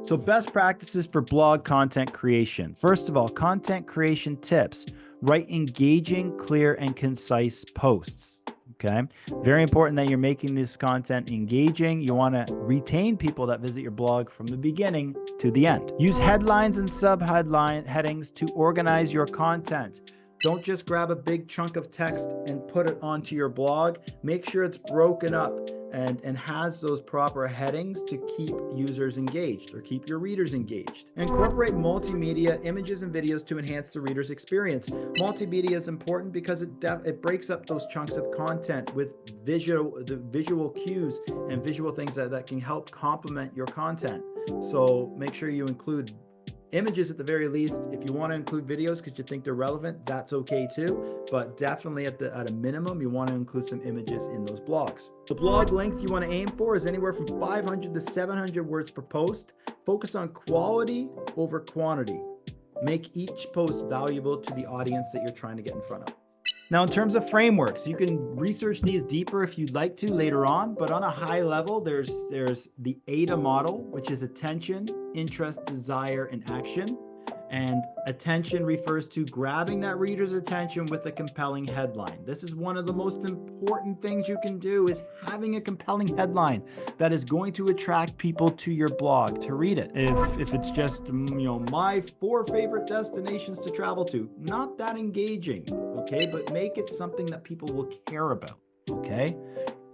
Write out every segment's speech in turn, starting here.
So best practices for blog content creation. First of all, content creation tips. Write engaging, clear, and concise posts. Okay. Very important that you're making this content engaging. You want to retain people that visit your blog from the beginning to the end. Use headlines and sub-headline headings to organize your content. Don't just grab a big chunk of text and put it onto your blog. Make sure it's broken up and has those proper headings to keep users engaged or keep your readers engaged. Incorporate multimedia images and videos to enhance the reader's experience. Multimedia is important because it breaks up those chunks of content with visual cues and visual things that can help complement your content. So make sure you include images at the very least. If you want to include videos because you think they're relevant, that's okay too. But definitely at a minimum, you want to include some images in those blogs. The blog length you want to aim for is anywhere from 500 to 700 words per post. Focus on quality over quantity. Make each post valuable to the audience that you're trying to get in front of. Now, in terms of frameworks, you can research these deeper if you'd like to later on, but on a high level, there's the AIDA model, which is attention, interest, desire, and action. And attention refers to grabbing that reader's attention with a compelling headline. This is one of the most important things you can do, is having a compelling headline that is going to attract people to your blog to read it. If it's just, my 4 favorite destinations to travel to, not that engaging, okay? But make it something that people will care about, okay?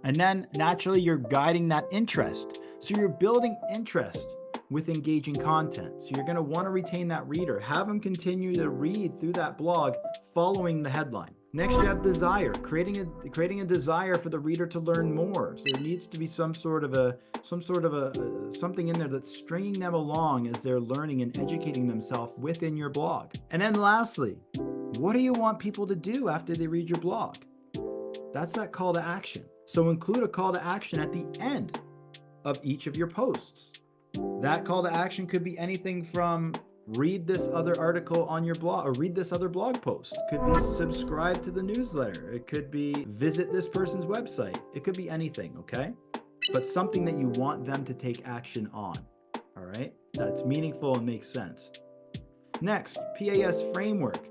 And then naturally you're guiding that interest. So you're building interest with engaging content. So you're going to want to retain that reader. Have them continue to read through that blog following the headline. Next, you have desire, creating a desire for the reader to learn more. So there needs to be something in there that's stringing them along as they're learning and educating themselves within your blog. And then lastly, what do you want people to do after they read your blog? That's that call to action. So include a call to action at the end of each of your posts. That call to action could be anything from read this other article on your blog, or read this other blog post. It could be subscribe to the newsletter. It could be visit this person's website. It could be anything, okay? But something that you want them to take action on, all right? That's meaningful and makes sense. Next, PAS framework.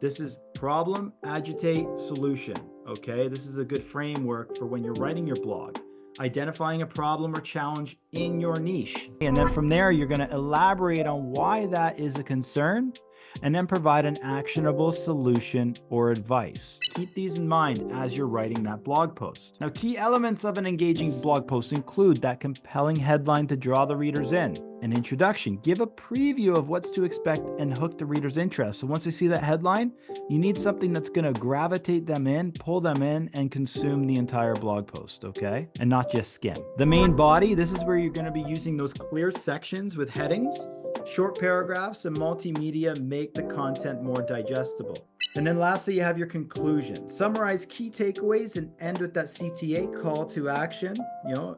This is problem, agitate, solution, okay? This is a good framework for when you're writing your blog. Identifying a problem or challenge in your niche. And then from there, you're going to elaborate on why that is a concern and then provide an actionable solution or advice. Keep these in mind as you're writing that blog post. Now, key elements of an engaging blog post include that compelling headline to draw the readers in, an introduction, give a preview of what's to expect and hook the reader's interest. So once they see that headline, you need something that's going to gravitate them in, pull them in, and consume the entire blog post, okay? And not just skim. The main body, this is where you're going to be using those clear sections with headings. Short paragraphs and multimedia make the content more digestible. And then lastly, you have your conclusion. Summarize key takeaways and end with that CTA, call to action.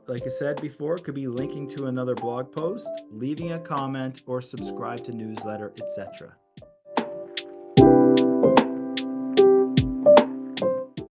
Like I said before, it could be linking to another blog post, leaving a comment, or subscribe to newsletter, etc.